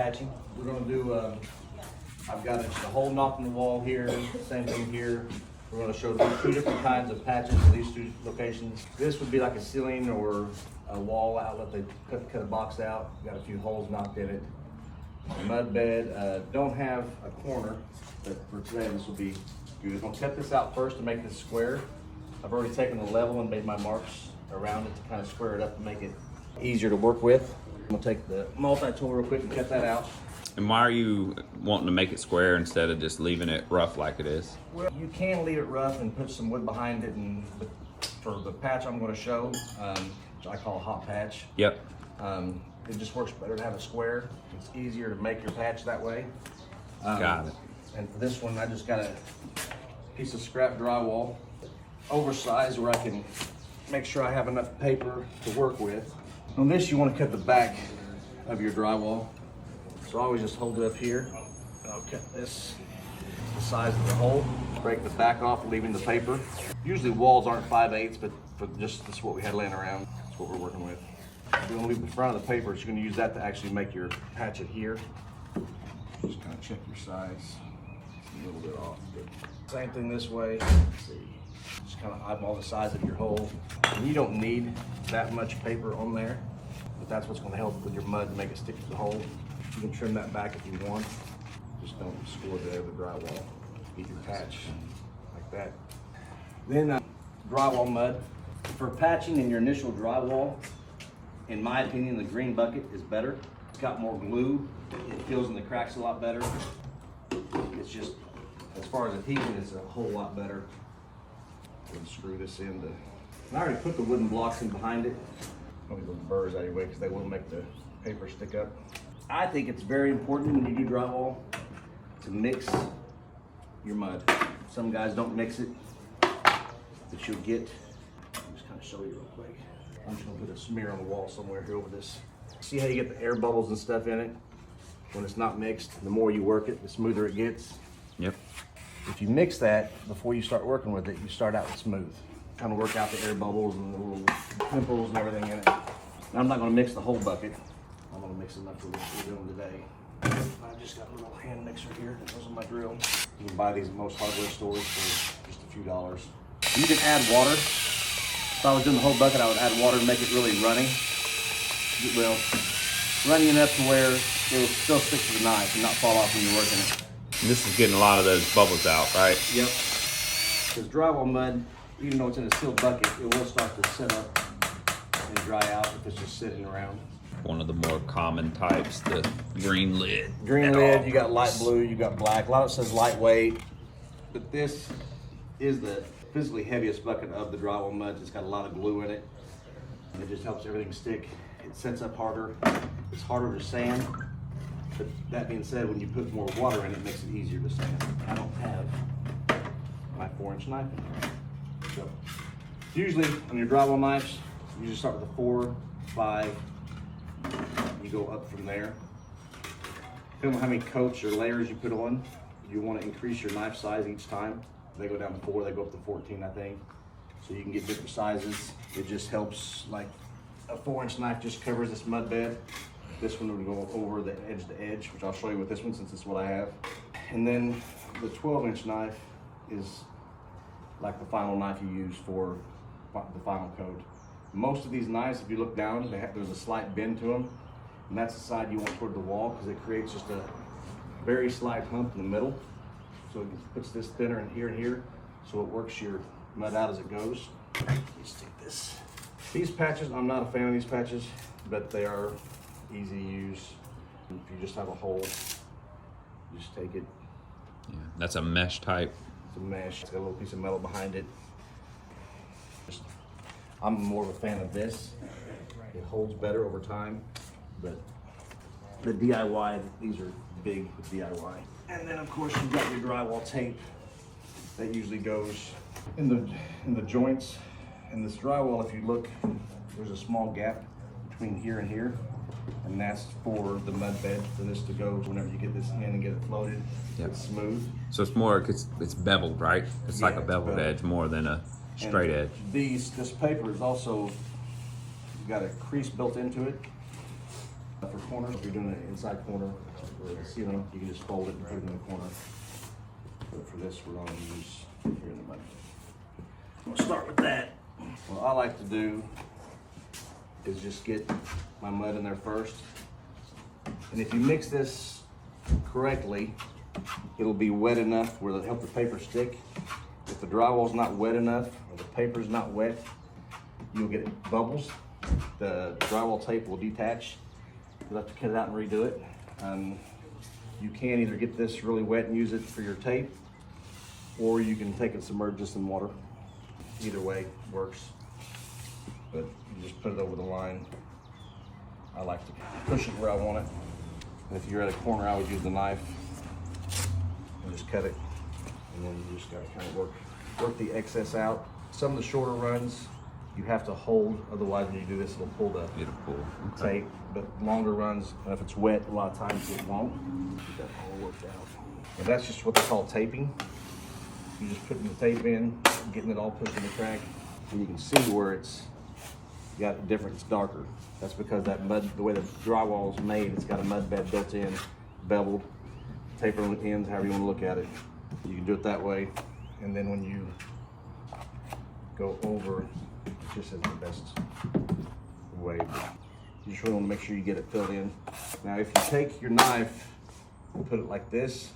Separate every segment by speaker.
Speaker 1: patching. We're gonna do, I've got a hole knocked in the wall here, same thing here. We're gonna show two different kinds of patches for these two locations. This would be like a ceiling or a wall outlet. They cut a box out, got a few holes knocked in it. Mud bed, don't have a corner, but for today this will be good. I'm gonna cut this out first to make this square. I've already taken the level and made my marks around it to kind of square it up to make it easier to work with. I'm gonna take the multi-tool real quick and cut that out.
Speaker 2: And why are you wanting to make it square instead of just leaving it rough like it is?
Speaker 1: Well, you can leave it rough and put some wood behind it, and for the patch I'm gonna show, which I call a hot patch.
Speaker 2: Yep.
Speaker 1: It just works better to have it square. It's easier to make your patch that way.
Speaker 2: Got it.
Speaker 1: And for this one, I just got a piece of scrap drywall, oversized, where I can make sure I have enough paper to work with. On this, you want to cut the back of your drywall. So I always just hold it up here. I'll cut this the size of the hole, break the back off, leaving the paper. Usually walls aren't 5/8, but for just this is what we had laying around. That's what we're working with. You're gonna leave the front of the paper, so you're gonna use that to actually make your patch adhere. Just kind of check your size. It's a little bit off, but same thing this way. Let's see. Just kind of eyeball the size of your hole. And you don't need that much paper on there, but that's what's gonna help with your mud to make it stick to the hole. You can trim that back if you want. Just don't score the drywall. Get your patch like that. Then drywall mud. For patching in your initial drywall, in my opinion, the green bucket is better. It's got more glue. It fills in the cracks a lot better. It's just, as far as adhesion, it's a whole lot better. We'll screw this in. And I already put the wooden blocks in behind it. Let me put the burrs out of your way because they will make the paper stick up. I think it's very important when you do drywall to mix your mud. Some guys don't mix it, but you'll get, I'll just kind of show you real quick. I'm just gonna put a smear on the wall somewhere here over this. See how you get the air bubbles and stuff in it? When it's not mixed, the more you work it, the smoother it gets.
Speaker 2: Yep.
Speaker 1: If you mix that before you start working with it, you start out with smooth. Kind of work out the air bubbles and the little pimples and everything in it. Now, I'm not gonna mix the whole bucket. I'm gonna mix enough for what we're doing today. I just got a little hand mixer here that goes on my drill. You can buy these at most hardware stores for just a few dollars. You can add water. If I was doing the whole bucket, I would add water to make it really runny. Well, runny enough to where it will still stick to the knife and not fall off when you're working it.
Speaker 2: And this is getting a lot of those bubbles out, right?
Speaker 1: Yep. Because drywall mud, even though it's in a sealed bucket, it will start to set up and dry out if it's just sitting around.
Speaker 2: One of the more common types, the green lid.
Speaker 1: Green lid, you got light blue, you got black. A lot of it says lightweight, but this is the physically heaviest bucket of the drywall mud. It's got a lot of glue in it. And it just helps everything stick. It sets up harder. It's harder to sand. But that being said, when you put more water in it, it makes it easier to sand. I don't have my 4-inch knife in here. So usually on your drywall knives, you just start with a 4, 5. You go up from there. Depending on how many coats or layers you put on, you want to increase your knife size each time. They go down to 4, they go up to 14, I think. So you can get different sizes. It just helps, like a 4-inch knife just covers this mud bed. This one would go over the edge to edge, which I'll show you with this one since it's what I have. And then the 12-inch knife is like the final knife you use for the final coat. Most of these knives, if you look down, there's a slight bend to them, and that's the side you want toward the wall because it creates just a very slight hump in the middle. So it puts this thinner in here, so it works your mud out as it goes. Let's take this. These patches, I'm not a fan of these patches, but they are easy to use. If you just have a hole, just take it.
Speaker 2: Yeah, that's a mesh type.
Speaker 1: It's a mesh. It's got a little piece of metal behind it. I'm more of a fan of this. It holds better over time, but the DIY, these are big with DIY. And then of course you've got your drywall tape that usually goes in the joints. In this drywall, if you look, there's a small gap between here and here, and that's for the mud bed for this to go whenever you get this in and get it floated.
Speaker 2: Yep.
Speaker 1: It's smooth.
Speaker 2: So it's more, it's beveled, right? It's like a beveled edge more than a straight edge.
Speaker 1: This paper is also got a crease built into it. For corners, if you're doing an inside corner or a ceiling, you can just fold it and put it in the corner. But for this, we're gonna use here in the mud. We'll start with that. What I like to do is just get my mud in there first. And if you mix this correctly, it'll be wet enough where it'll help the paper stick. If the drywall's not wet enough, or the paper's not wet, you'll get bubbles. The drywall tape will detach. You'll have to cut it out and redo it. You can either get this really wet and use it for your tape, or you can take and submerge this in water. Either way works. But you just put it over the line. I like to push it where I want it. And if you're at a corner, I would use the knife and just cut it. And then you just gotta kind of work the excess out. Some of the shorter runs, you have to hold, otherwise when you do this, it'll pull the tape. But longer runs, and if it's wet, a lot of times it won't. Get that all worked out. And that's just what they call taping. You just putting the tape in, getting it all pushed in the crack, and you can see where it's got a difference, it's darker. That's because that mud, the way the drywall is made, it's got a mud bed built in, beveled, taper on the ends, however you want to look at it. You can do it that way, and then when you go over, it just isn't the best way. You just really want to make sure you get it filled in. Now, if you take your knife and put it like this,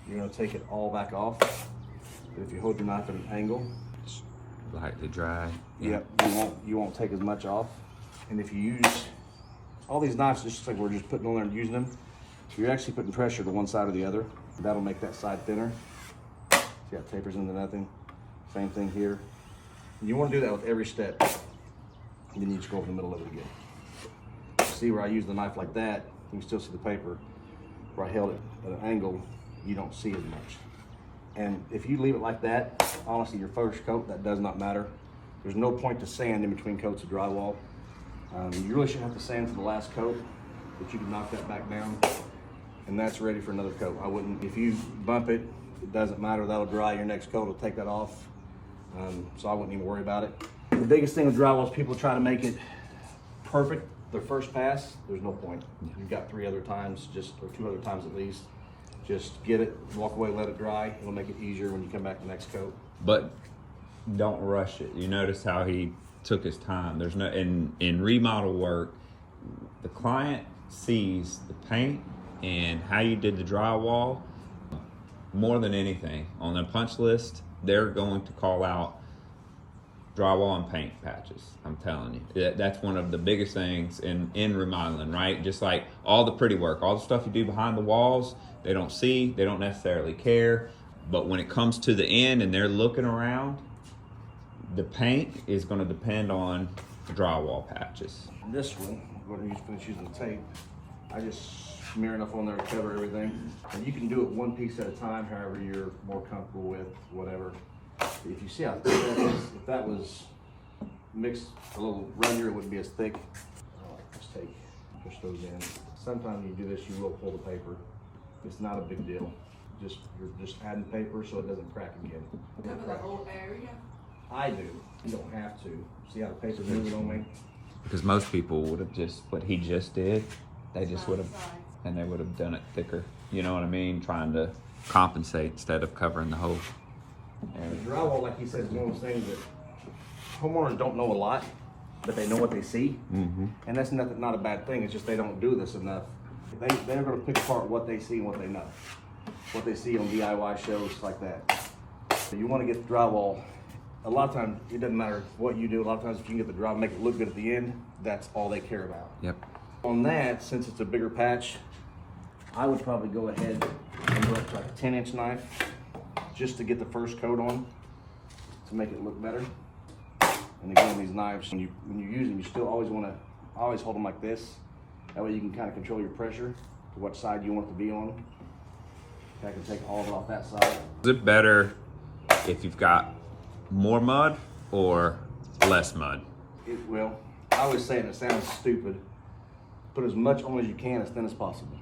Speaker 1: you're going to take it all back off. But if you hold your knife at an angle,
Speaker 2: it's lightly dry.
Speaker 1: Yep, you won't take as much off. And if you use all these knives, just like we're just putting on there and using them, so you're actually putting pressure to one side or the other. That'll make that side thinner. See how it tapers into nothing. Same thing here. You want to do that with every step. And then you just go over the middle of it again. See where I use the knife like that, you can still see the paper. Where I held it at an angle, you don't see as much. And if you leave it like that, honestly, your first coat, that does not matter. There's no point to sand in between coats of drywall. You really shouldn't have to sand for the last coat, but you can knock that back down, and that's ready for another coat. I wouldn't, if you bump it, it doesn't matter, that'll dry. Your next coat will take that off. So I wouldn't even worry about it. The biggest thing with drywall is people try to make it perfect their first pass. There's no point. You've got 3 other times, or 2 other times at least. Just get it, walk away, let it dry. It'll make it easier when you come back the next coat.
Speaker 2: But don't rush it. You notice how he took his time. There's no, in remodel work, the client sees the paint and how you did the drywall more than anything. On their punch list, they're going to call out drywall and paint patches. I'm telling you, that's one of the biggest things in remodeling, right? Just like all the pretty work, all the stuff you do behind the walls, they don't see, they don't necessarily care. But when it comes to the end and they're looking around, the paint is going to depend on the drywall patches.
Speaker 1: This one, I'm going to finish using the tape. I just smear enough on there to cover everything. And you can do it one piece at a time, however you're more comfortable with, whatever. If you see how thick that is, if that was mixed a little runnier, it wouldn't be as thick. I like this tape, push those in. Sometimes you do this, you will pull the paper. It's not a big deal. You're just adding paper so it doesn't crack again.
Speaker 3: Cover the whole area?
Speaker 1: I do. You don't have to. See how the paper's moving on me?
Speaker 2: Because most people would have just, what he just did, they just would have, and they would have done it thicker. You know what I mean? Trying to compensate instead of covering the whole area.
Speaker 1: Drywall, like he said, is one of those things that homeowners don't know a lot, but they know what they see.
Speaker 2: Mm-hmm.
Speaker 1: And that's not a bad thing. It's just they don't do this enough. They're going to pick apart what they see and what they know. What they see on DIY shows like that. So you want to get the drywall. A lot of times, it doesn't matter what you do. A lot of times, if you can get the drywall, make it look good at the end, that's all they care about.
Speaker 2: Yep.
Speaker 1: On that, since it's a bigger patch, I would probably go ahead and go up to like a 10-inch knife just to get the first coat on to make it look better. And again, these knives, when you use them, you still always want to hold them like this. That way you can kind of control your pressure to what side you want it to be on. I can take all of it off that side.
Speaker 2: Is it better if you've got more mud or less mud?
Speaker 1: Well, I always say, and it sounds stupid, put as much on as you can, as thin as possible.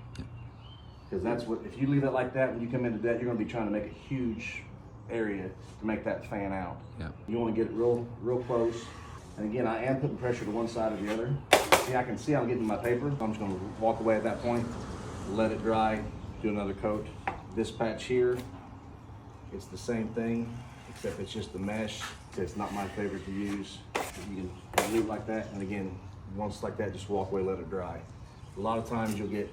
Speaker 1: Because that's what, if you leave it like that, when you come into that, you're going to be trying to make a huge area to make that fan out.
Speaker 2: Yeah.
Speaker 1: You want to get it real close. And again, I am putting pressure to one side or the other. See, I can see I'm getting my paper. I'm just gonna walk away at that point, let it dry, do another coat. This patch here, it's the same thing, except it's just the mesh. It's not my favorite to use. You can leave it like that, and again, once like that, just walk away, let it dry. A lot of times you'll get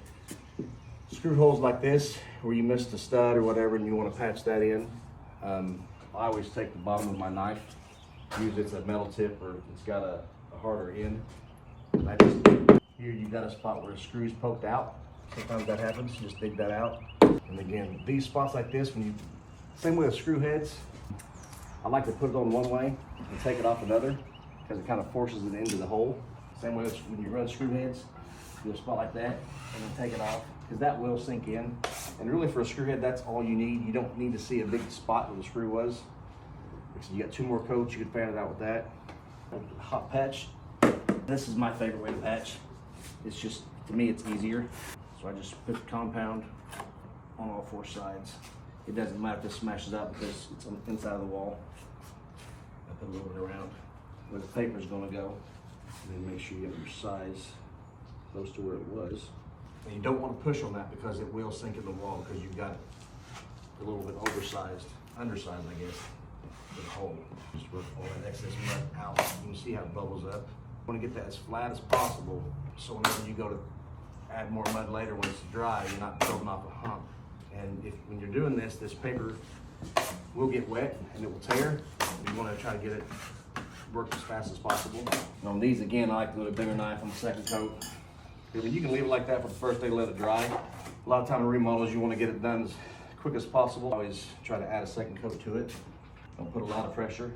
Speaker 1: screw holes like this, where you missed a stud or whatever, and you wanna patch that in. I always take the bottom of my knife, usually it's a metal tip or it's got a harder end. Here you got a spot where a screw's poked out. Sometimes that happens, just dig that out. And again, these spots like this, same way with screw heads, I like to put it on one way and take it off another, because it kind of forces it into the hole. Same way as when you run screw heads, do a spot like that and then take it off, because that will sink in. And really for a screw head, that's all you need. You don't need to see a big spot where the screw was. Because you got 2 more coats, you could fan it out with that. Hot patch. This is my favorite way to patch. It's just, to me, it's easier. So I just put the compound on all 4 sides. It doesn't matter if this smashes out because it's on the inside of the wall. I put a little bit around where the paper's gonna go. And then make sure you have your size close to where it was. And you don't want to push on that because it will sink in the wall, because you've got it a little bit undersized, I guess, for the hole. Just work all that excess mud out. You can see how it bubbles up. You want to get that as flat as possible, so whenever you go to add more mud later when it's dry, you're not building off a hump. And when you're doing this, this paper will get wet and it will tear. You want to try to get it work as fast as possible. And on these, again, I like to do a bigger knife on the second coat. You can leave it like that for the first day, let it dry. A lot of time in remodels, you want to get it done as quick as possible. Always try to add a second coat to it. Don't put a lot of pressure,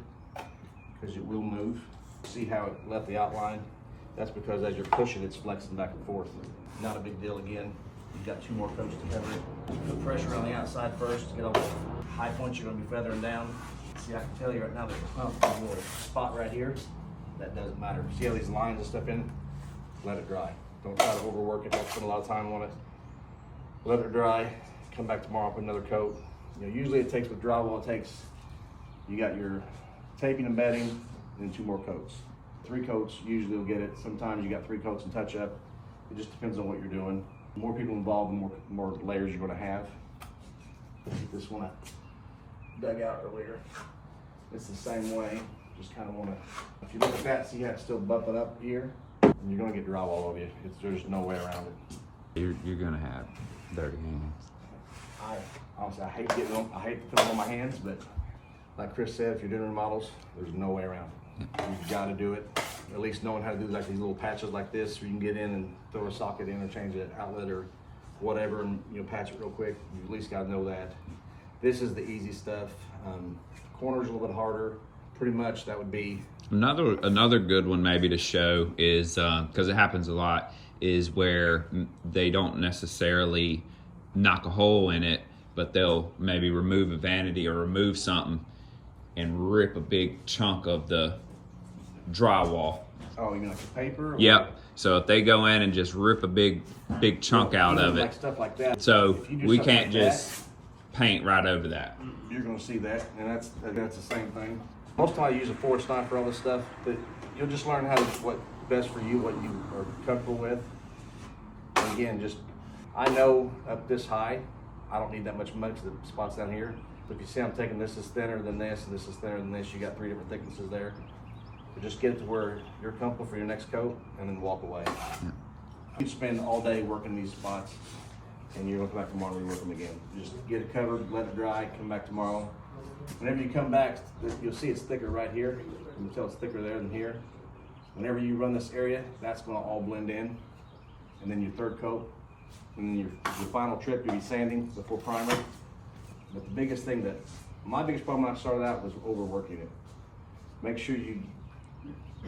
Speaker 1: because it will move. See how it left the outline? That's because as you're pushing, it's flexing back and forth. Not a big deal again. You've got 2 more coats to cover it. Put pressure on the outside first to get all the high points you're gonna be feathering down. See, I can tell you right now, there's a hump, there's a little spot right here. That doesn't matter. See how these lines and stuff in? Let it dry. Don't try to overwork it. Don't spend a lot of time on it. Let it dry. Come back tomorrow, put another coat. Usually it takes, with drywall, you got your taping and bedding, and then 2 more coats. 3 coats usually will get it. Sometimes you got 3 coats and touch up. It just depends on what you're doing. The more people involved, the more layers you're going to have. This one I dug out earlier. It's the same way. Just kind of want to, if you look at that, see how it's still bumping up here? And you're going to get drywall over you. There's no way around it.
Speaker 2: You're going to have dirty hands.
Speaker 1: Honestly, I hate to put them on my hands, but like Chris said, if you're doing remodels, there's no way around it. You've got to do it. At least knowing how to do like these little patches like this, where you can get in and throw a socket in or change an outlet or whatever, and patch it real quick. You at least got to know that. This is the easy stuff. Corners a little bit harder. Pretty much that would be
Speaker 2: another good one maybe to show is because it happens a lot, is where they don't necessarily knock a hole in it, but they'll maybe remove a vanity or remove something and rip a big chunk of the drywall.
Speaker 1: Oh, you mean like the paper?
Speaker 2: Yep. So if they go in and just rip a big chunk out of it,
Speaker 1: like stuff like that.
Speaker 2: So we can't
Speaker 1: like
Speaker 2: just paint right over that.
Speaker 1: You're going to see that, and that's the same thing. Most time I use a forged knife for all this stuff, but you'll just learn what's best for you, what you are comfortable with. And again, I know up this high, I don't need that much mud to the spots down here. But if you see I'm taking this is thinner than this, and this is thinner than this, you got 3 different thicknesses there. But just get it to where you're comfortable for your next coat, and then walk away. Yeah. You spend all day working these spots, and you're gonna come back tomorrow and rework them again. Just get it covered, let it dry, come back tomorrow. Whenever you come back, you'll see it's thicker right here. You can tell it's thicker there than here. Whenever you run this area, that's gonna all blend in. And then your 3rd coat, and then your final trip, you'll be sanding before primer. But the biggest thing my biggest problem when I started out was overworking it. Make sure you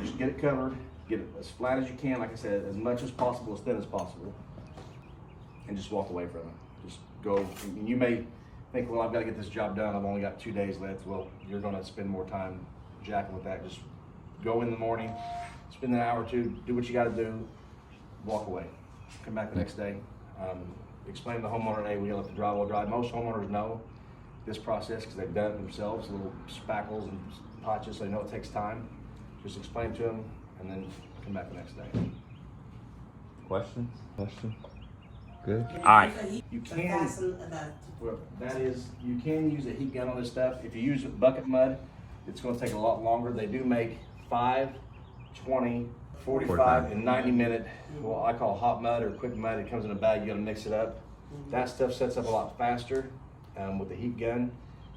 Speaker 1: just get it covered, get it as flat as you can, like I said, as much as possible, as thin as possible, and just walk away from it. Just go, and you may think, well, I've got to get this job done, I've only got 2 days left. Well, you're gonna spend more time jacking with that. Just go in the morning, spend an hour or 2, do what you gotta do, walk away. Come back the next day. Explain to the homeowner, hey, we gotta let the drywall dry. Most homeowners know this process because they've done it themselves, little spackles and patches, so they know it takes time. Just explain to them and then come back the next day.
Speaker 2: Questions? Good. All right.
Speaker 1: You can, well, that is, you can use a heat gun on this stuff. If you use bucket mud, it's gonna take a lot longer. They do make 5, 20, 45, and 90-minute, what I call hot mud or quick mud. It comes in a bag, you gotta mix it up. That stuff sets up a lot faster with the heat gun.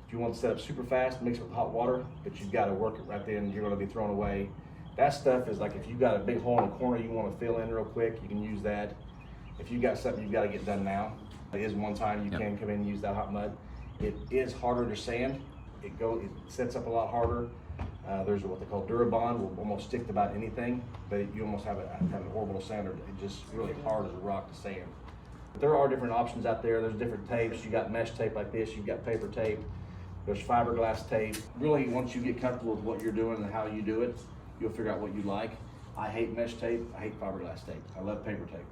Speaker 1: If you want to set up super fast, mix it with hot water, but you've gotta work it right then, you're gonna be thrown away. That stuff is like if you've got a big hole in the corner you wanna fill in real quick, you can use that. If you got something you've got to get done now, it is one time you can come in and use that hot mud. It is harder to sand. It sets up a lot harder. There's what they call Durabond, will almost stick to about anything, but you almost have an orbital sander. It's just really hard as a rock to sand. But there are different options out there. There's different tapes. You got mesh tape like this. You've got paper tape. There's fiberglass tape. Really, once you get comfortable with what you're doing and how you do it, you'll figure out what you like. I hate mesh tape. I hate fiberglass tape. I love paper tape.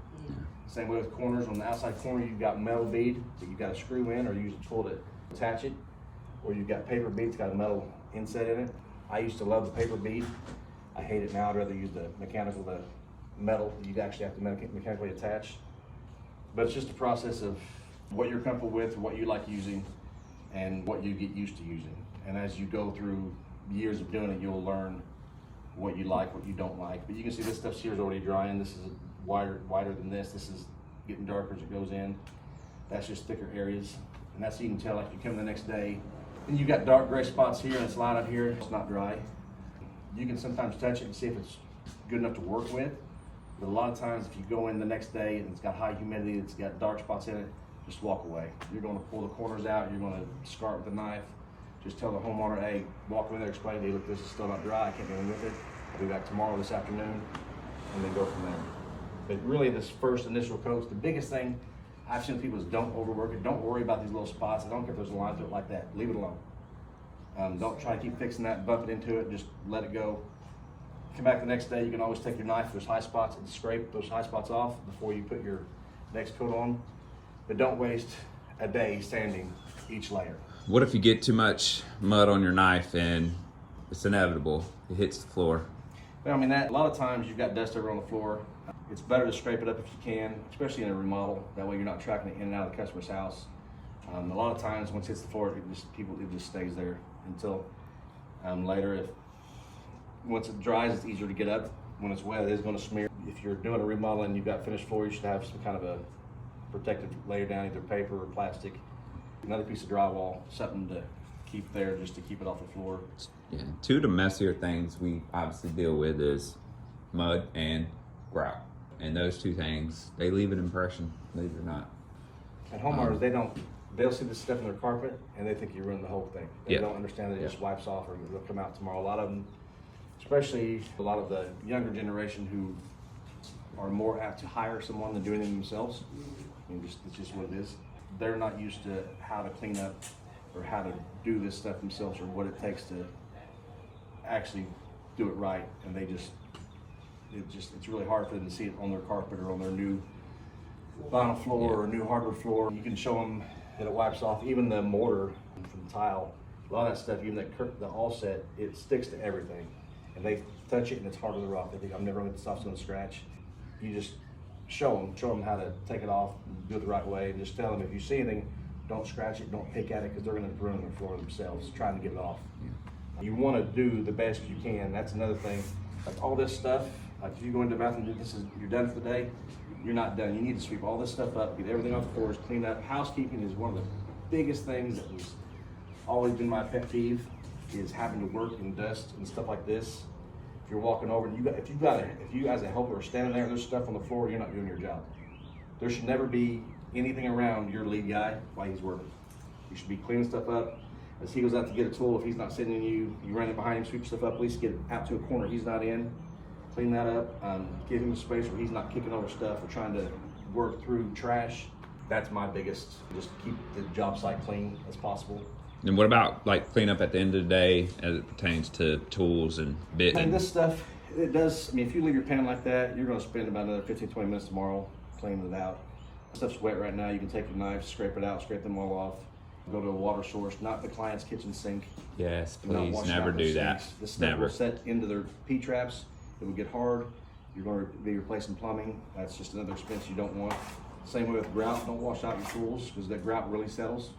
Speaker 1: Same way with corners. On the outside corner, you've got metal bead that you've got to screw in or use a tool to attach it. Or you've got paper bead that's got a metal inset in it. I used to love the paper bead. I hate it now. I'd rather use the metal that you actually have to mechanically attach. But it's just a process of what you're comfortable with, what you like using, and what you get used to using. And as you go through years of doing it, you'll learn what you like, what you don't like. But you can see this stuff here is already drying. This is wider than this. This is getting darker as it goes in. That's just thicker areas. And that's, you can tell, like you come the next day and you've got dark gray spots here and it's light up here, it's not dry. You can sometimes touch it and see if it's good enough to work with. But a lot of times if you go in the next day and it's got high humidity, it's got dark spots in it, just walk away. You're gonna pull the corners out, you're gonna scar it with a knife. Just tell the homeowner, hey, walk in there, explain to you, look, this is still not dry, I can't do anything with it. I'll be back tomorrow, this afternoon, and then go from there. But really this first initial coat, the biggest thing I've seen people is don't overwork it. Don't worry about these little spots. I don't care if there's a line through it like that. Leave it alone. Don't try to keep fixing that, bump it into it, just let it go. Come back the next day, you can always take your knife, there's high spots, and scrape those high spots off before you put your next coat on. But don't waste a day sanding each layer.
Speaker 2: What if you get too much mud on your knife and it's inevitable, it hits the floor?
Speaker 1: Well, I mean, a lot of times you've got dust over on the floor. It's better to scrape it up if you can, especially in a remodel. That way you're not tracking it in and out of the customer's house. A lot of times once it hits the floor, it just stays there until later. Once it dries, it's easier to get up. When it's wet, it is going to smear. If you're doing a remodel and you've got finished floor, you should have some kind of a protective layer down, either paper or plastic. Another piece of drywall, something to keep there just to keep it off the floor.
Speaker 2: Yeah, two of the messier things we obviously deal with is mud and grout. And those two things, they leave an impression, believe it or not.
Speaker 1: And homeowners, they'll see this stuff in their carpet and they think you ruined the whole thing. They don't understand that it just wipes off or they'll come out tomorrow. A lot of them, especially a lot of the younger generation who are more apt to hire someone than do anything themselves. I mean, it's just what it is. They're not used to how to clean up or how to do this stuff themselves or what it takes to actually do it right. And it's really hard for them to see it on their carpet or on their new vinyl floor or new hardwood floor. You can show them that it wipes off, even the mortar from the tile. A lot of that stuff, even the offset, it sticks to everything. And they touch it and it's hard to the rock. They think, I'm never gonna get this off, it's gonna scratch. You just show them how to take it off, do it the right way, and just tell them if you see anything, don't scratch it, don't pick at it, because they're gonna ruin their floor themselves trying to get it off. You wanna do the best you can. That's another thing. Like all this stuff, like if you go into the bathroom, you're done for the day, you're not done. You need to sweep all this stuff up, get everything off the floors, clean up. Housekeeping is one of the biggest things that was always been my pet peeve, is having to work in dust and stuff like this. If you're walking over, and if you as a helper are standing there and there's stuff on the floor, you're not doing your job. There should never be anything around your lead guy while he's working. You should be cleaning stuff up. As he goes out to get a tool, if he's not sending you, you run in behind him, sweep stuff up, at least get it out to a corner he's not in. Clean that up, give him a space where he's not kicking over stuff or trying to work through trash. That's my biggest, just keep the job site clean as possible.
Speaker 2: And what about like cleanup at the end of the day as it pertains to tools and bit?
Speaker 1: And this stuff, it does, I mean, if you leave your pan like that, you're gonna spend about another 15, 20 minutes tomorrow cleaning it out. Stuff's wet right now, you can take your knife, scrape it out, scrape them all off. Go to a water source, not the client's kitchen sink.
Speaker 2: Yes, please never do that.
Speaker 1: This stuff will set into their P-traps. It will get hard. You're going to be replacing plumbing. That's just another expense you don't want. Same way with grout. Don't wash out your tools because that grout really settles.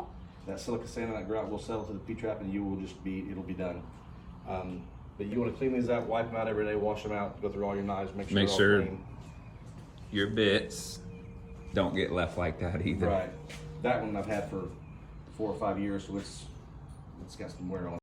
Speaker 1: That silica sand and that grout will settle to the P-trap, and it'll be done. But you want to clean these out, wipe them out every day, wash them out, go through all your knives, make sure they're all clean.
Speaker 2: Your bits don't get left like that either.
Speaker 1: Right. That one I've had for 4 or 5 years, so it's got some wear on it.